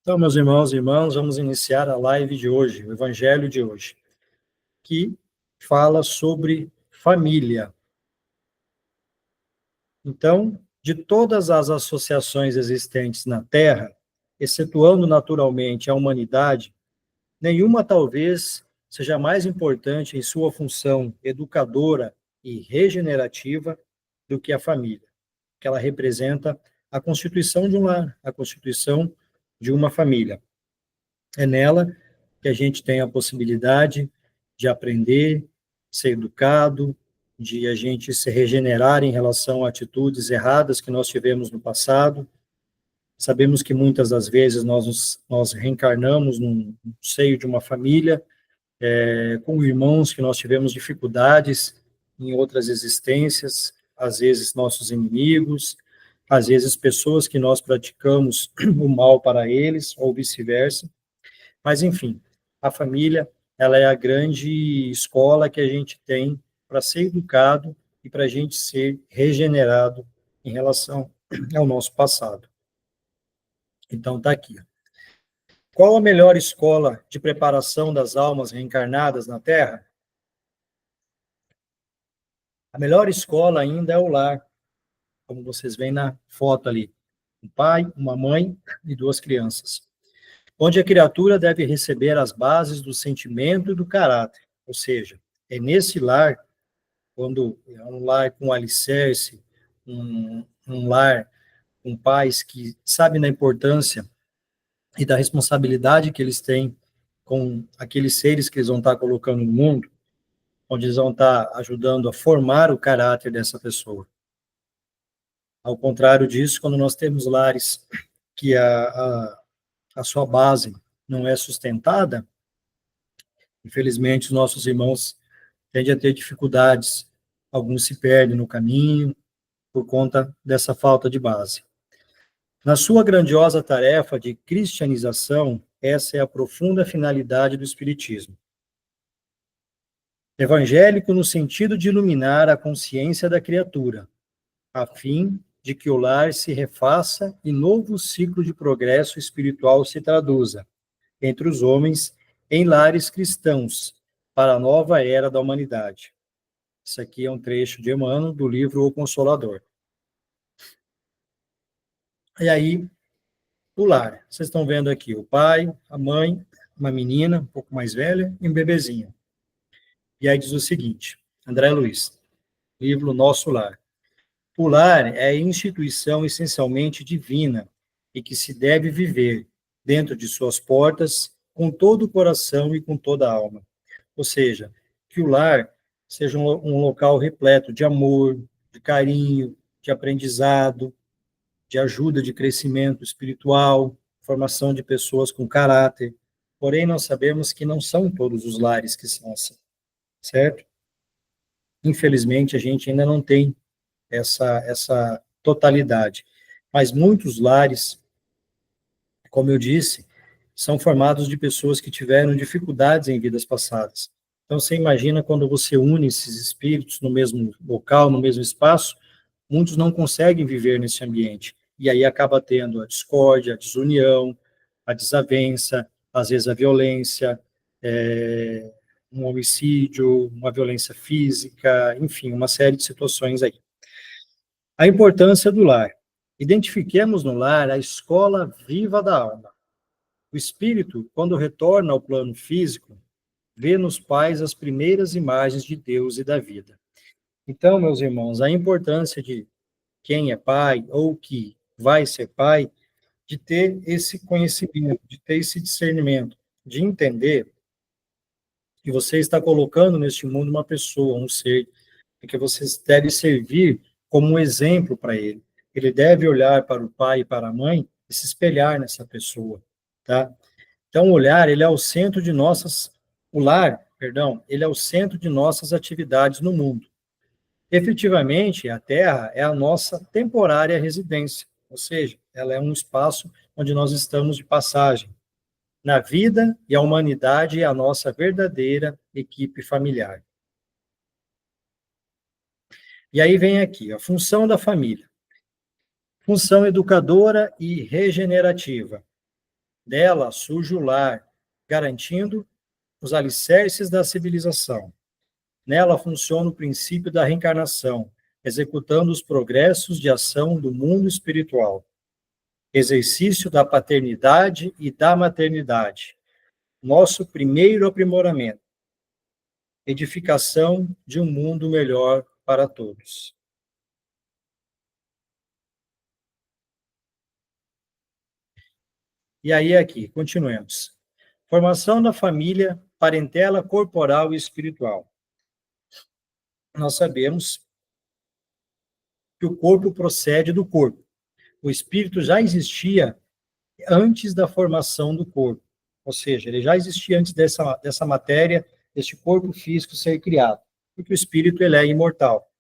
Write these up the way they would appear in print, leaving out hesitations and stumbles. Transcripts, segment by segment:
Então, meus irmãos e irmãs, vamos iniciar a live de hoje, o evangelho de hoje, que fala sobre família. Então, de todas as associações existentes na Terra, excetuando naturalmente a humanidade, nenhuma talvez seja mais importante em sua função educadora e regenerativa do que a família, que ela representa a constituição de um lar, a constituição de uma família. É nela que a gente tem a possibilidade de aprender, ser educado, de a gente se regenerar em relação a atitudes erradas que nós tivemos no passado. Sabemos que muitas das vezes nós reencarnamos no seio de uma família, com irmãos que nós tivemos dificuldades em outras existências, às vezes nossos inimigos, às vezes pessoas que nós praticamos o mal para eles, ou vice-versa. Mas, enfim, a família, ela é a grande escola que a gente tem para ser educado e para a gente ser regenerado em relação ao nosso passado. Então, está aqui. Qual a melhor escola de preparação das almas reencarnadas na Terra? A melhor escola ainda é o lar, como vocês veem na foto ali. Um pai, uma mãe e duas crianças. Onde a criatura deve receber as bases do sentimento e do caráter. Ou seja, é nesse lar, quando é um lar com alicerce, um lar com pais que sabem da importância e da responsabilidade que eles têm com aqueles seres que eles vão estar colocando no mundo, onde eles vão estar ajudando a formar o caráter dessa pessoa. Ao contrário disso, quando nós temos lares que a sua base não é sustentada, infelizmente os nossos irmãos tendem a ter dificuldades, alguns se perdem no caminho por conta dessa falta de base. Na sua grandiosa tarefa de cristianização, essa é a profunda finalidade do Espiritismo. Evangélico no sentido de iluminar a consciência da criatura, a fim de que o lar se refaça e novo ciclo de progresso espiritual se traduza, entre os homens, em lares cristãos, para a nova era da humanidade. Isso aqui é um trecho de Emmanuel, do livro O Consolador. E aí, o lar. Vocês estão vendo aqui o pai, a mãe, uma menina um pouco mais velha e um bebezinho. E aí diz o seguinte, André Luiz, livro Nosso Lar. O lar é a instituição essencialmente divina e que se deve viver dentro de suas portas com todo o coração e com toda a alma. Ou seja, que o lar seja um local repleto de amor, de carinho, de aprendizado, de ajuda, de crescimento espiritual, formação de pessoas com caráter. Porém, nós sabemos que não são todos os lares que são assim, certo? Infelizmente, a gente ainda não tem essa totalidade. Mas muitos lares, como eu disse, são formados de pessoas que tiveram dificuldades em vidas passadas. Então, você imagina quando você une esses espíritos no mesmo local, no mesmo espaço, muitos não conseguem viver nesse ambiente. E aí acaba tendo a discórdia, a desunião, a desavença, às vezes a violência, um homicídio, uma violência física, enfim, uma série de situações aí. A importância do lar. Identifiquemos no lar a escola viva da alma. O espírito, quando retorna ao plano físico, vê nos pais as primeiras imagens de Deus e da vida. Então, meus irmãos, a importância de quem é pai ou que vai ser pai, de ter esse conhecimento, de ter esse discernimento, de entender que você está colocando neste mundo uma pessoa, um ser, e que você deve servir como um exemplo para ele. Ele deve olhar para o pai e para a mãe e se espelhar nessa pessoa, tá? Então, o lar, perdão, ele é o centro de nossas atividades no mundo. Efetivamente, a Terra é a nossa temporária residência, ou seja, ela é um espaço onde nós estamos de passagem. Na vida e a humanidade é a nossa verdadeira equipe familiar. E aí vem aqui a função da família. Função educadora e regenerativa. Dela surge o lar, garantindo os alicerces da civilização. Nela funciona o princípio da reencarnação, executando os progressos de ação do mundo espiritual. Exercício da paternidade e da maternidade. Nosso primeiro aprimoramento. Edificação de um mundo melhor para todos. E aí, aqui, continuemos. Formação da família, parentela corporal e espiritual. Nós sabemos que o corpo procede do corpo. O espírito já existia antes da formação do corpo. Ou seja, ele já existia antes dessa matéria, deste corpo físico ser criado. Porque o espírito, ele é imortal.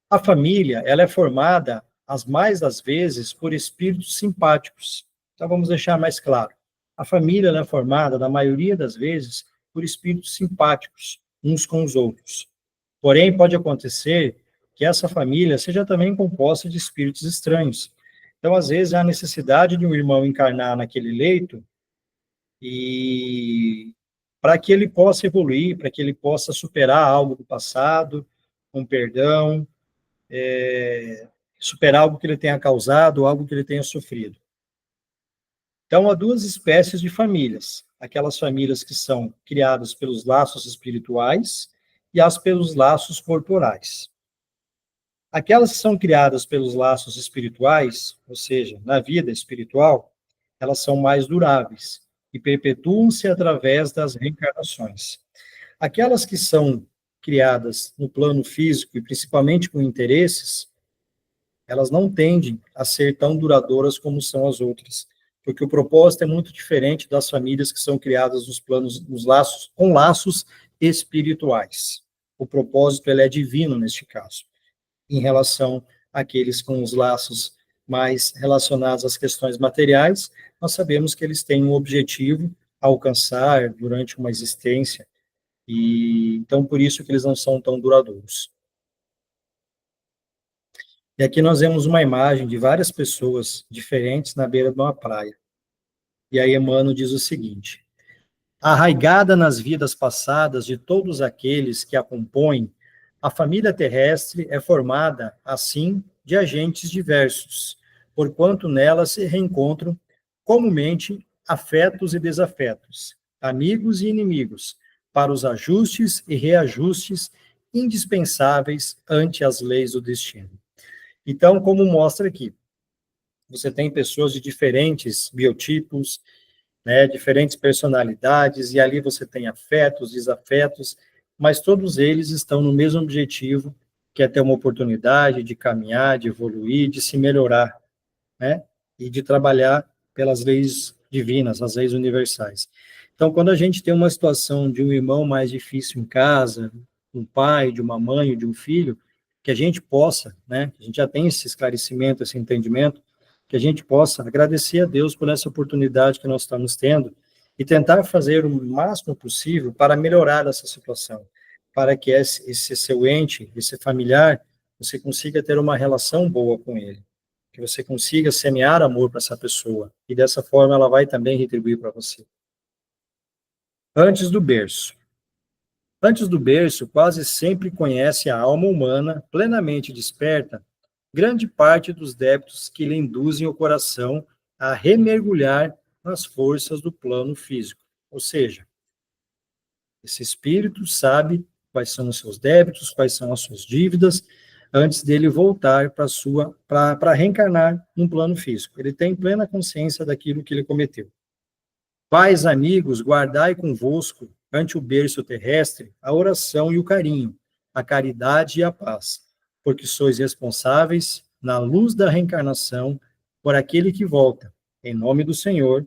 A família, ela é formada, as mais das vezes, por espíritos simpáticos. Então, vamos deixar mais claro. A família, ela é formada, na maioria das vezes, por espíritos simpáticos, uns com os outros. Porém, pode acontecer que essa família seja também composta de espíritos estranhos. Então, às vezes, há necessidade de um irmão encarnar naquele leito e para que ele possa evoluir, para que ele possa superar algo do passado, um perdão, superar algo que ele tenha causado, algo que ele tenha sofrido. Então, há duas espécies de famílias. Aquelas famílias que são criadas pelos laços espirituais e as pelos laços corporais. Aquelas que são criadas pelos laços espirituais, ou seja, na vida espiritual, elas são mais duráveis e perpetuam-se através das reencarnações. Aquelas que são criadas no plano físico e principalmente com interesses, elas não tendem a ser tão duradouras como são as outras, porque o propósito é muito diferente das famílias que são criadas nos planos, nos laços, com laços espirituais. O propósito, ele é divino neste caso, em relação àqueles com os laços mais relacionados às questões materiais, nós sabemos que eles têm um objetivo a alcançar durante uma existência, e então por isso que eles não são tão duradouros. E aqui nós vemos uma imagem de várias pessoas diferentes na beira de uma praia. E aí Emmanuel diz o seguinte: arraigada nas vidas passadas de todos aqueles que a compõem, a família terrestre é formada, assim, de agentes diversos, porquanto nela se reencontram, comumente, afetos e desafetos, amigos e inimigos, para os ajustes e reajustes indispensáveis ante as leis do destino. Então, como mostra aqui, você tem pessoas de diferentes biotipos, né, diferentes personalidades, e ali você tem afetos, desafetos, mas todos eles estão no mesmo objetivo, que é ter uma oportunidade de caminhar, de evoluir, de se melhorar, né, e de trabalhar pelas leis divinas, as leis universais. Então, quando a gente tem uma situação de um irmão mais difícil em casa, um pai, de uma mãe, de um filho, que a gente possa, né, a gente já tem esse esclarecimento, esse entendimento, que a gente possa agradecer a Deus por essa oportunidade que nós estamos tendo e tentar fazer o máximo possível para melhorar essa situação, para que esse seu ente, esse familiar, você consiga ter uma relação boa com ele, que você consiga semear amor para essa pessoa, e dessa forma ela vai também retribuir para você. Antes do berço. Antes do berço, quase sempre conhece a alma humana, plenamente desperta, grande parte dos débitos que lhe induzem o coração a remergulhar nas forças do plano físico. Ou seja, esse espírito sabe quais são os seus débitos, quais são as suas dívidas, antes dele voltar para reencarnar no plano físico. Ele tem plena consciência daquilo que ele cometeu. Pais, amigos, guardai convosco, ante o berço terrestre, a oração e o carinho, a caridade e a paz, porque sois responsáveis, na luz da reencarnação, por aquele que volta, em nome do Senhor,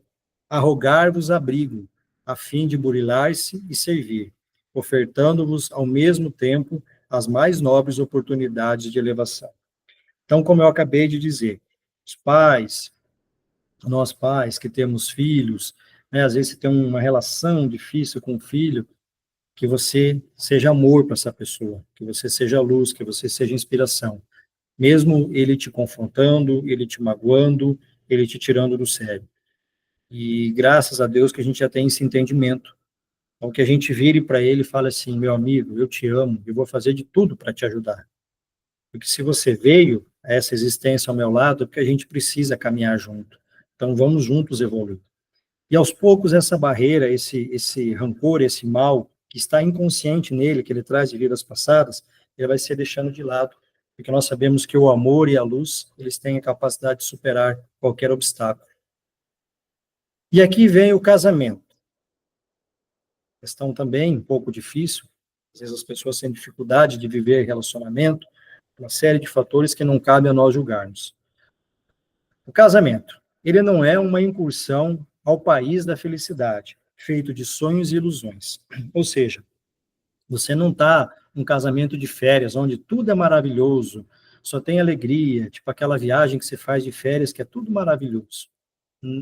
a rogar-vos abrigo, a fim de burilar-se e servir, ofertando-vos ao mesmo tempo as mais nobres oportunidades de elevação. Então, como eu acabei de dizer, os pais, nós pais que temos filhos, né, às vezes você tem uma relação difícil com o filho, que você seja amor para essa pessoa, que você seja luz, que você seja inspiração, mesmo ele te confrontando, ele te magoando, ele te tirando do sério. E graças a Deus que a gente já tem esse entendimento. Então, que a gente vire para ele e fale assim, meu amigo, eu te amo, eu vou fazer de tudo para te ajudar. Porque se você veio a essa existência ao meu lado, é porque a gente precisa caminhar junto. Então, vamos juntos evoluir. E aos poucos, essa barreira, esse rancor, esse mal, que está inconsciente nele, que ele traz de vidas passadas, ele vai ser deixando de lado. Porque nós sabemos que o amor e a luz, eles têm a capacidade de superar qualquer obstáculo. E aqui vem o casamento. Questão também um pouco difícil. Às vezes as pessoas têm dificuldade de viver relacionamento, uma série de fatores que não cabe a nós julgarmos. O casamento, ele não é uma incursão ao país da felicidade, feito de sonhos e ilusões. Ou seja, você não está num casamento de férias, onde tudo é maravilhoso, só tem alegria, tipo aquela viagem que você faz de férias, que é tudo maravilhoso.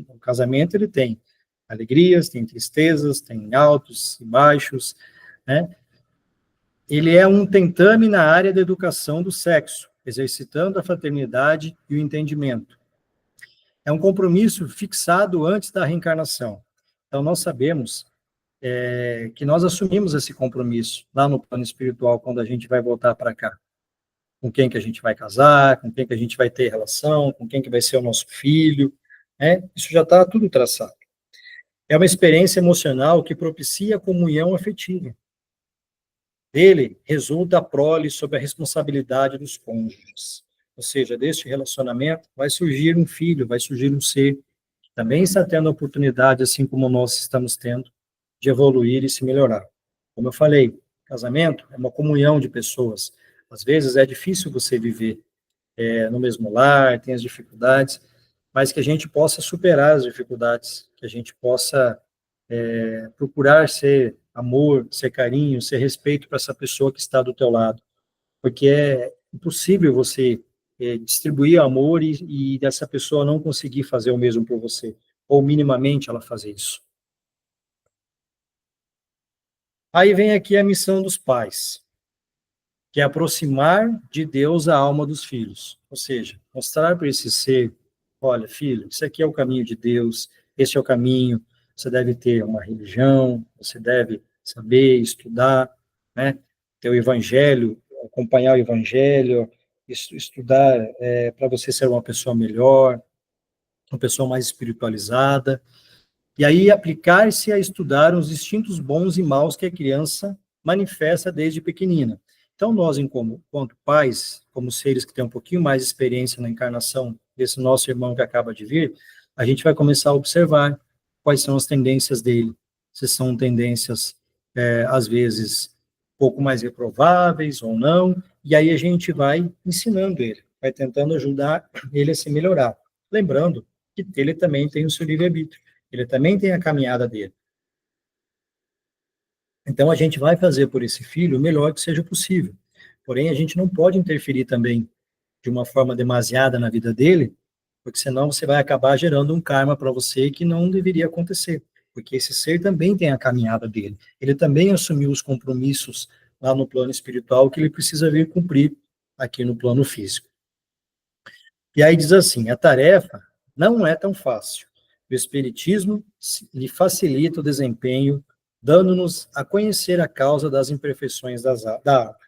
O casamento, ele tem alegrias, tem tristezas, tem altos e baixos, né? Ele é um tentame na área da educação do sexo, exercitando a fraternidade e o entendimento. É um compromisso fixado antes da reencarnação. Então, nós sabemos que nós assumimos esse compromisso lá no plano espiritual, quando a gente vai voltar para cá. Com quem que a gente vai casar, com quem que a gente vai ter relação, com quem que vai ser o nosso filho, né? Isso já está tudo traçado. É uma experiência emocional que propicia a comunhão afetiva. Dele resulta a prole sob a responsabilidade dos cônjuges. Ou seja, deste relacionamento vai surgir um filho, vai surgir um ser que também está tendo a oportunidade, assim como nós estamos tendo, de evoluir e se melhorar. Como eu falei, casamento é uma comunhão de pessoas. Às vezes é difícil você viver no mesmo lar, tem as dificuldades, mas que a gente possa superar as dificuldades, que a gente possa procurar ser amor, ser carinho, ser respeito para essa pessoa que está do teu lado, porque é impossível você distribuir amor e dessa pessoa não conseguir fazer o mesmo por você, ou minimamente ela fazer isso. Aí vem aqui a missão dos pais, que é aproximar de Deus a alma dos filhos, ou seja, mostrar para esse ser, olha, filho, isso aqui é o caminho de Deus, esse é o caminho, você deve ter uma religião, você deve saber estudar, né, ter o evangelho, acompanhar o evangelho, estudar para você ser uma pessoa melhor, uma pessoa mais espiritualizada, e aí aplicar-se a estudar os instintos bons e maus que a criança manifesta desde pequenina. Então, nós, enquanto pais, como seres que têm um pouquinho mais de experiência na encarnação desse nosso irmão que acaba de vir, a gente vai começar a observar quais são as tendências dele. Se são tendências, às vezes, um pouco mais reprováveis ou não, e aí a gente vai ensinando ele, vai tentando ajudar ele a se melhorar. Lembrando que ele também tem o seu livre-arbítrio. Ele também tem a caminhada dele. Então, a gente vai fazer por esse filho o melhor que seja possível. Porém, a gente não pode interferir também de uma forma demasiada na vida dele, porque senão você vai acabar gerando um karma para você que não deveria acontecer. Porque esse ser também tem a caminhada dele. Ele também assumiu os compromissos lá no plano espiritual que ele precisa vir cumprir aqui no plano físico. E aí diz assim, a tarefa não é tão fácil. O Espiritismo lhe facilita o desempenho, dando-nos a conhecer a causa das imperfeições da árvore.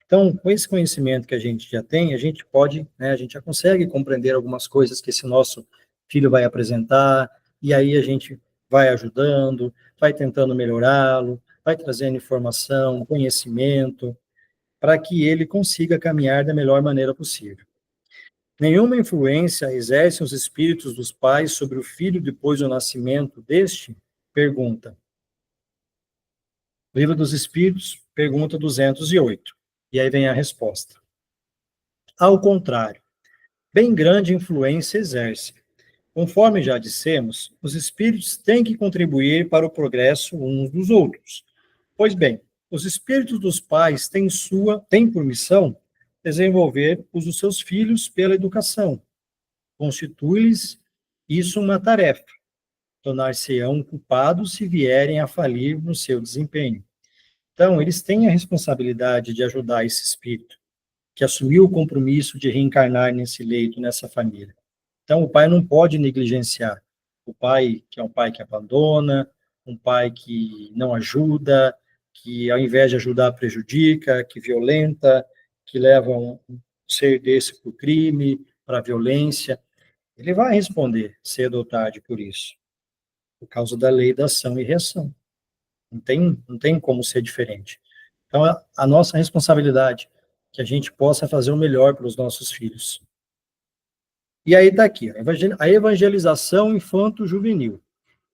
Então, com esse conhecimento que a gente já tem, a gente pode, né, a gente já consegue compreender algumas coisas que esse nosso filho vai apresentar, e aí a gente vai ajudando, vai tentando melhorá-lo, vai trazendo informação, conhecimento, para que ele consiga caminhar da melhor maneira possível. Nenhuma influência exercem os espíritos dos pais sobre o filho depois do nascimento deste? Pergunta. Livro dos Espíritos, pergunta 208. E aí vem a resposta. Ao contrário, bem grande influência exerce. Conforme já dissemos, os espíritos têm que contribuir para o progresso uns dos outros. Pois bem, os espíritos dos pais têm por missão desenvolver os dos seus filhos pela educação. Constitui-lhes isso uma tarefa. Tornar-se-ão culpados se vierem a falir no seu desempenho. Então, eles têm a responsabilidade de ajudar esse espírito, que assumiu o compromisso de reencarnar nesse leito, nessa família. Então, o pai não pode negligenciar. O pai que é um pai que abandona, um pai que não ajuda, que ao invés de ajudar prejudica, que violenta, que leva um ser desse para o crime, para a violência, ele vai responder cedo ou tarde por isso, por causa da lei da ação e reação. Não tem como ser diferente. Então, a nossa responsabilidade é que a gente possa fazer o melhor para os nossos filhos. E aí está aqui, a evangelização infanto-juvenil.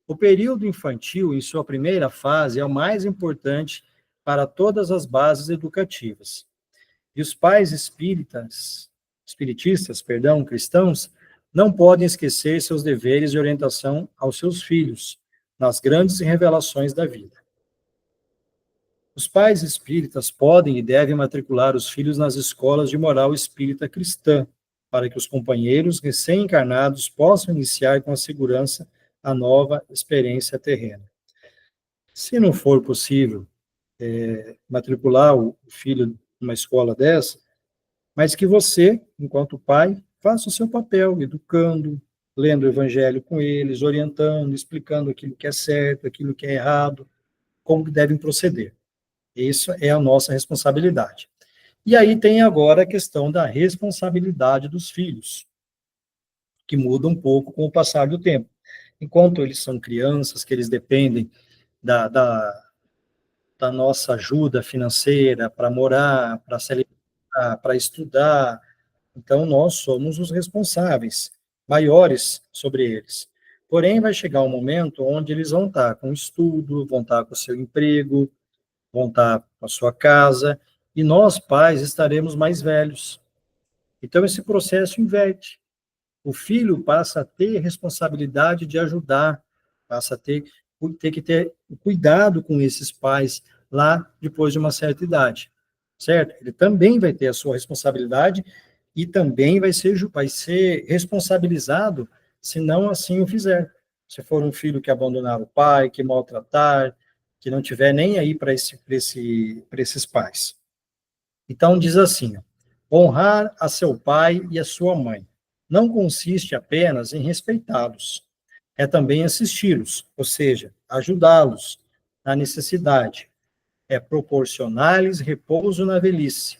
O período infantil, em sua primeira fase, é o mais importante para todas as bases educativas. E os pais espiritistas, cristãos, não podem esquecer seus deveres de orientação aos seus filhos nas grandes revelações da vida. Os pais espíritas podem e devem matricular os filhos nas escolas de moral espírita cristã, para que os companheiros recém-encarnados possam iniciar com a segurança a nova experiência terrena. Se não for possível matricular o filho numa escola dessa, mas que você, enquanto pai, faça o seu papel, educando, lendo o evangelho com eles, orientando, explicando aquilo que é certo, aquilo que é errado, como devem proceder. Isso é a nossa responsabilidade. E aí tem agora a questão da responsabilidade dos filhos, que muda um pouco com o passar do tempo. Enquanto eles são crianças, que eles dependem da nossa ajuda financeira para morar, para se alimentar, para estudar, então nós somos os responsáveis maiores sobre eles. Porém, vai chegar um momento onde eles vão estar com estudo, vão estar com o seu emprego, vão estar com a sua casa, e nós, pais, estaremos mais velhos. Então, esse processo inverte. O filho passa a ter responsabilidade de ajudar, passa a ter que ter cuidado com esses pais lá depois de uma certa idade, certo? Ele também vai ter a sua responsabilidade e também vai ser responsabilizado se não assim o fizer. Se for um filho que abandonar o pai, que maltratar, que não tiver nem aí para esses pais. Então, diz assim, honrar a seu pai e a sua mãe não consiste apenas em respeitá-los, é também assisti-los, ou seja, ajudá-los na necessidade, é proporcionar-lhes repouso na velhice,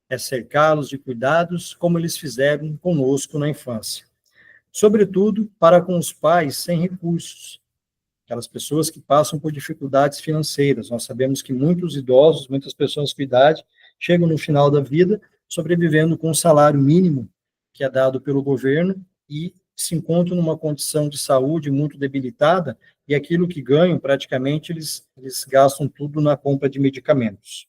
é cercá-los de cuidados como eles fizeram conosco na infância. Sobretudo para com os pais sem recursos, aquelas pessoas que passam por dificuldades financeiras. Nós sabemos que muitos idosos, muitas pessoas com idade, chegam no final da vida sobrevivendo com um salário mínimo que é dado pelo governo e se encontram numa condição de saúde muito debilitada e aquilo que ganham, praticamente, eles gastam tudo na compra de medicamentos.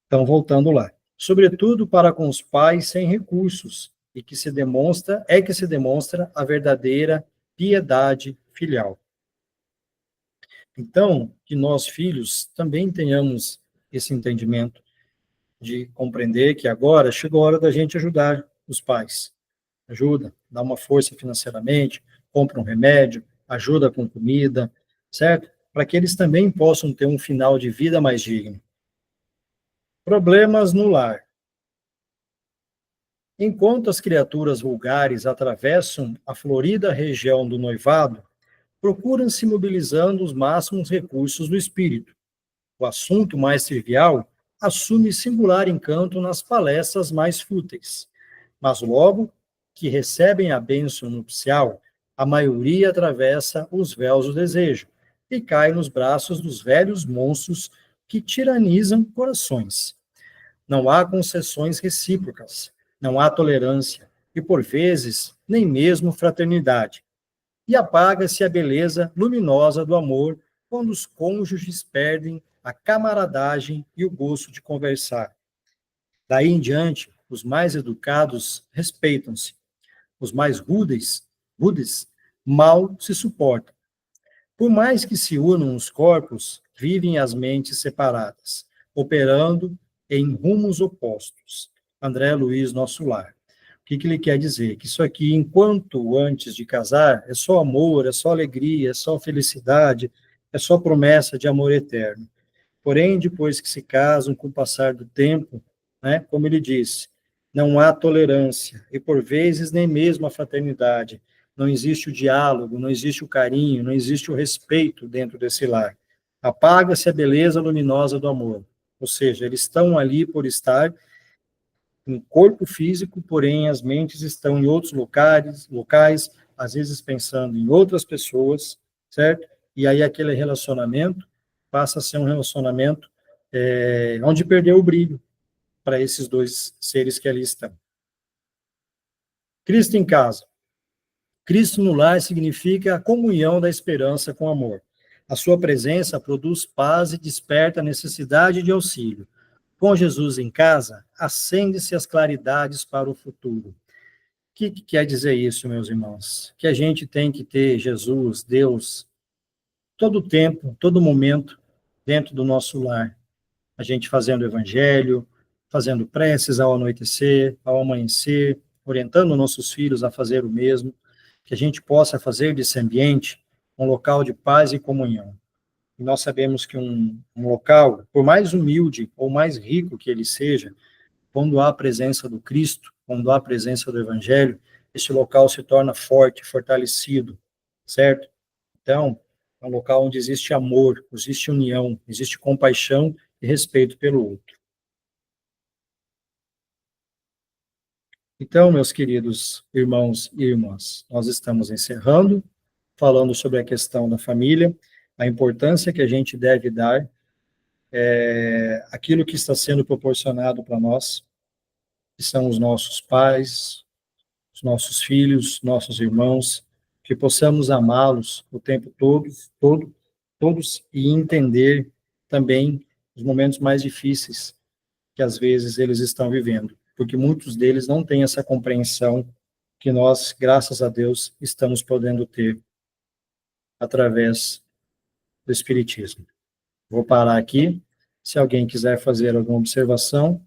Então, voltando lá. Sobretudo para com os pais sem recursos, e que se demonstra a verdadeira piedade filial. Então, que nós, filhos, também tenhamos esse entendimento de compreender que agora chegou a hora da gente ajudar os pais. Ajuda, dá uma força financeiramente, compra um remédio, ajuda com comida, certo? Para que eles também possam ter um final de vida mais digno. Problemas no lar. Enquanto as criaturas vulgares atravessam a florida região do noivado, procuram se mobilizando os máximos recursos do espírito. O assunto mais trivial assume singular encanto nas palestras mais fúteis. Mas logo que recebem a bênção nupcial, a maioria atravessa os véus do desejo e cai nos braços dos velhos monstros que tiranizam corações. Não há concessões recíprocas, não há tolerância e, por vezes, nem mesmo fraternidade. E apaga-se a beleza luminosa do amor quando os cônjuges perdem a camaradagem e o gosto de conversar. Daí em diante, os mais educados respeitam-se, os mais rudes mal se suportam. Por mais que se unam os corpos, vivem as mentes separadas, operando em rumos opostos. André Luiz, Nosso Lar. O que ele quer dizer? Que isso aqui, enquanto antes de casar, é só amor, é só alegria, é só felicidade, é só promessa de amor eterno. Porém, depois que se casam, com o passar do tempo, né, como ele disse, não há tolerância, e por vezes nem mesmo a fraternidade. não existe o diálogo, não existe o carinho, não existe o respeito dentro desse lar. Apaga-se a beleza luminosa do amor. Ou seja, eles estão ali por estar em corpo físico, porém as mentes estão em outros locais, às vezes pensando em outras pessoas, certo? E aí aquele relacionamento passa a ser um relacionamento onde perdeu o brilho para esses dois seres que ali estão. Cristo em casa. Cristo no lar significa a comunhão da esperança com amor. A sua presença produz paz e desperta a necessidade de auxílio. Com Jesus em casa, acende-se as claridades para o futuro. O que quer dizer isso, meus irmãos? Que a gente tem que ter Jesus, Deus, todo tempo, todo momento, dentro do nosso lar. A gente fazendo o evangelho, fazendo preces ao anoitecer, ao amanhecer, orientando nossos filhos a fazer o mesmo, que a gente possa fazer desse ambiente um local de paz e comunhão. E nós sabemos que um local, por mais humilde ou mais rico que ele seja, quando há a presença do Cristo, quando há a presença do Evangelho, esse local se torna forte, fortalecido, certo? Então, é um local onde existe amor, existe união, existe compaixão e respeito pelo outro. Então, meus queridos irmãos e irmãs, nós estamos encerrando, falando sobre a questão da família, a importância que a gente deve dar aquilo que está sendo proporcionado para nós, que são os nossos pais, os nossos filhos, nossos irmãos, que possamos amá-los o tempo todos, e entender também os momentos mais difíceis que às vezes eles estão vivendo, porque muitos deles não têm essa compreensão que nós, graças a Deus, estamos podendo ter através do Espiritismo. Vou parar aqui. Se alguém quiser fazer alguma observação,